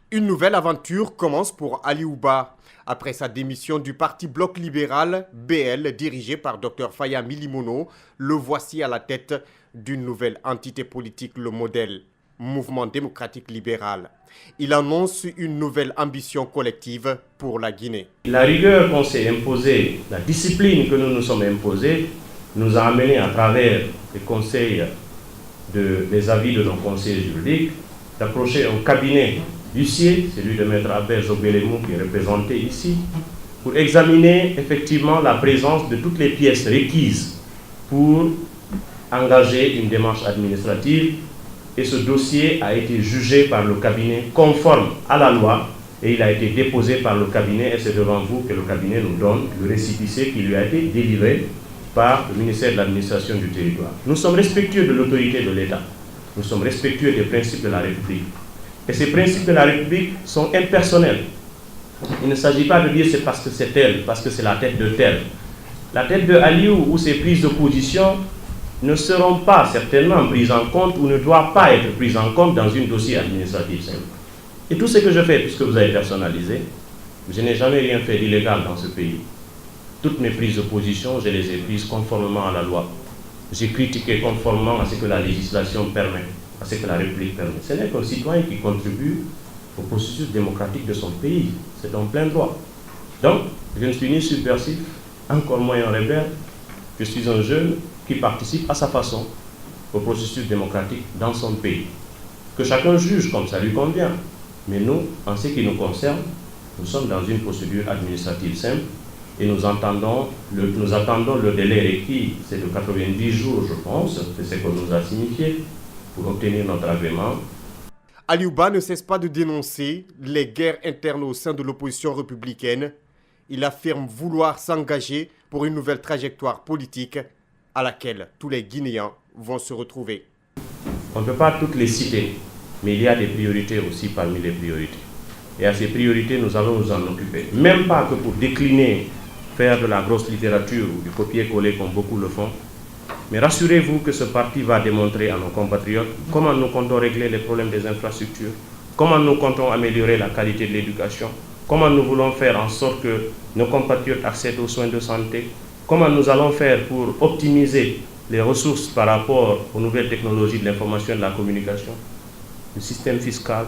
Une nouvelle aventure commence pour Aliouba. Après sa démission du parti Bloc libéral, BL, dirigé par Dr Faya Milimono, le voici à la tête d'une nouvelle entité politique, le modèle Mouvement démocratique libéral. Il annonce une nouvelle ambition collective pour la Guinée. La rigueur qu'on s'est imposée, la discipline que nous nous sommes imposés, nous a amené à travers les conseils, les avis de nos conseillers juridiques, d'approcher un cabinet d'huissier, celui de Maître Albert Zobelemou qui est représenté ici, pour examiner effectivement la présence de toutes les pièces requises pour engager une démarche administrative. Et ce dossier a été jugé par le cabinet conforme à la loi et il a été déposé par le cabinet et c'est devant vous que le cabinet nous donne le récépissé qui lui a été délivré par le ministère de l'administration du territoire. Nous sommes respectueux de l'autorité de l'État. Nous sommes respectueux des principes de la République. Et ces principes de la République sont impersonnels. Il ne s'agit pas de dire c'est parce que c'est tel, parce que c'est la tête de tel. La tête de Aliou ou ses prises de position ne seront pas certainement prises en compte ou ne doivent pas être prises en compte dans un dossier administratif simple. Et tout ce que je fais, puisque vous avez personnalisé, je n'ai jamais rien fait d'illégal dans ce pays. Toutes mes prises de position, je les ai prises conformément à la loi. J'ai critiqué conformément à ce que la législation permet, à ce que la République permet. Ce n'est qu'un citoyen qui contribue au processus démocratique de son pays. C'est un plein droit. Donc, je ne suis ni subversif, encore moins un rebelle. Je suis un jeune qui participe à sa façon au processus démocratique dans son pays. Que chacun juge comme ça lui convient. Mais nous, en ce qui nous concerne, nous sommes dans une procédure administrative simple et nous attendons le délai requis, c'est de 90 jours, je pense, c'est ce qu'on nous a signifié, pour obtenir notre agrément. Aliouba ne cesse pas de dénoncer les guerres internes au sein de l'opposition républicaine. Il affirme vouloir s'engager pour une nouvelle trajectoire politique à laquelle tous les Guinéens vont se retrouver. On ne peut pas toutes les citer, mais il y a des priorités aussi parmi les priorités. Et à ces priorités, nous allons nous en occuper. Même pas que pour décliner, faire de la grosse littérature ou du copier-coller comme beaucoup le font, mais rassurez-vous que ce parti va démontrer à nos compatriotes comment nous comptons régler les problèmes des infrastructures, comment nous comptons améliorer la qualité de l'éducation, comment nous voulons faire en sorte que nos compatriotes accèdent aux soins de santé, comment nous allons faire pour optimiser les ressources par rapport aux nouvelles technologies de l'information et de la communication, le système fiscal.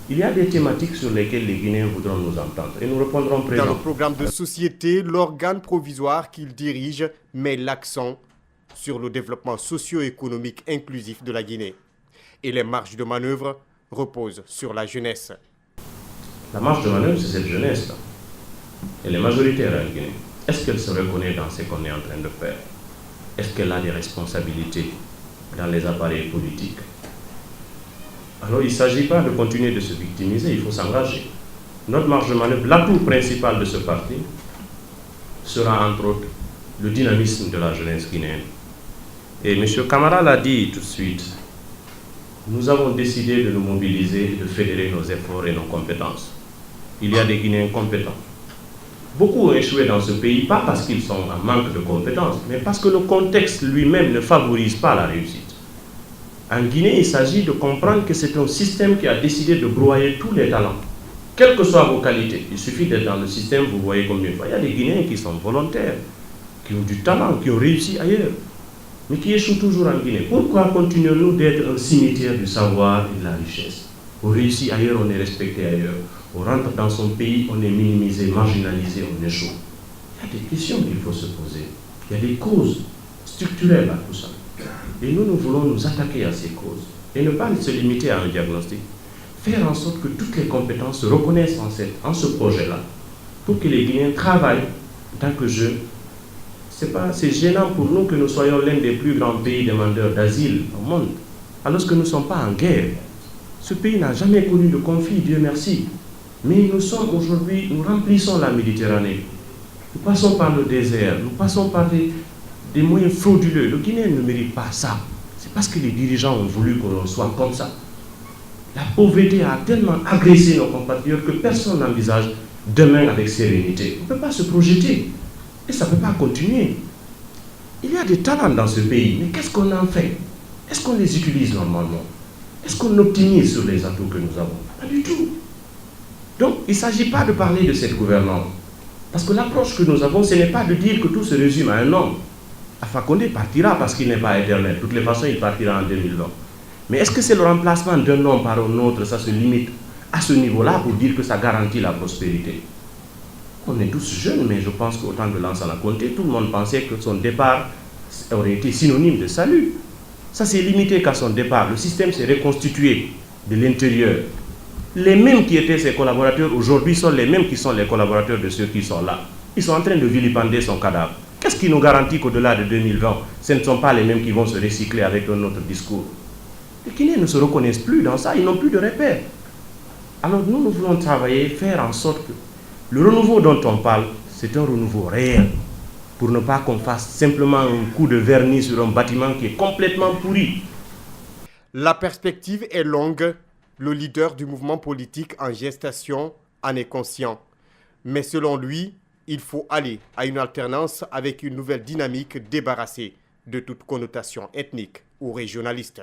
Il y a des thématiques sur lesquelles les Guinéens voudront nous entendre et nous répondrons présent. Dans le programme de société, l'organe provisoire qu'il dirige met l'accent sur le développement socio-économique inclusif de la Guinée. Et les marges de manœuvre reposent sur la jeunesse. La marge de manœuvre, c'est cette jeunesse-là. Elle est majoritaire en Guinée. Est-ce qu'elle se reconnaît dans ce qu'on est en train de faire? Est-ce qu'elle a des responsabilités dans les appareils politiques? Alors il ne s'agit pas de continuer de se victimiser, il faut s'engager. Notre marge de manœuvre, l'atout principal de ce parti, sera entre autres le dynamisme de la jeunesse guinéenne. Et M. Camara l'a dit tout de suite, nous avons décidé de nous mobiliser et de fédérer nos efforts et nos compétences. Il y a des Guinéens compétents. Beaucoup ont échoué dans ce pays, pas parce qu'ils sont en manque de compétences, mais parce que le contexte lui-même ne favorise pas la réussite. En Guinée, il s'agit de comprendre que c'est un système qui a décidé de broyer tous les talents, quelles que soient vos qualités. Il suffit d'être dans le système, vous voyez combien de fois. Il y a des Guinéens qui sont volontaires, qui ont du talent, qui ont réussi ailleurs, mais qui échouent toujours en Guinée. Pourquoi continuons-nous d'être un cimetière du savoir et de la richesse? On réussit ailleurs, on est respecté ailleurs. On rentre dans son pays, on est minimisé, marginalisé, on échoue. Il y a des questions qu'il faut se poser. Il y a des causes structurelles à tout ça. Et nous voulons nous attaquer à ces causes. Et ne pas se limiter à un diagnostic. Faire en sorte que toutes les compétences se reconnaissent en ce projet-là. Pour que les Guinéens travaillent en tant que jeunes. C'est gênant pour nous que nous soyons l'un des plus grands pays demandeurs d'asile au monde. Alors que nous ne sommes pas en guerre. Ce pays n'a jamais connu de conflit, Dieu merci. Mais nous sommes aujourd'hui, nous remplissons la Méditerranée. Nous passons par le désert, nous passons par des moyens frauduleux. Le Guinéen ne mérite pas ça. C'est parce que les dirigeants ont voulu qu'on soit comme ça. La pauvreté a tellement agressé nos compatriotes que personne n'envisage demain avec sérénité. On ne peut pas se projeter. Et ça ne peut pas continuer. Il y a des talents dans ce pays, mais qu'est-ce qu'on en fait? Est-ce qu'on les utilise normalement? Est-ce qu'on optimise sur les atouts que nous avons? Pas du tout. Donc, il ne s'agit pas de parler de cette gouvernance. Parce que l'approche que nous avons, ce n'est pas de dire que tout se résume à un homme. Alpha Condé partira parce qu'il n'est pas éternel. De toutes les façons, il partira en 2020. Mais est-ce que c'est le remplacement d'un homme par un autre, ça se limite à ce niveau-là pour dire que ça garantit la prospérité? On est tous jeunes, mais je pense qu'au temps de Lansana Conté, tout le monde pensait que son départ aurait été synonyme de salut. Ça s'est limité qu'à son départ. Le système s'est reconstitué de l'intérieur. Les mêmes qui étaient ses collaborateurs aujourd'hui sont les mêmes qui sont les collaborateurs de ceux qui sont là. Ils sont en train de vilipender son cadavre. Qu'est-ce qui nous garantit qu'au-delà de 2020, ce ne sont pas les mêmes qui vont se recycler avec un autre discours? Les Guinéens ne se reconnaissent plus dans ça, ils n'ont plus de repères. Alors nous voulons travailler, faire en sorte que le renouveau dont on parle, c'est un renouveau réel, pour ne pas qu'on fasse simplement un coup de vernis sur un bâtiment qui est complètement pourri. La perspective est longue. Le leader du mouvement politique en gestation en est conscient. Mais selon lui, il faut aller à une alternance avec une nouvelle dynamique débarrassée de toute connotation ethnique ou régionaliste.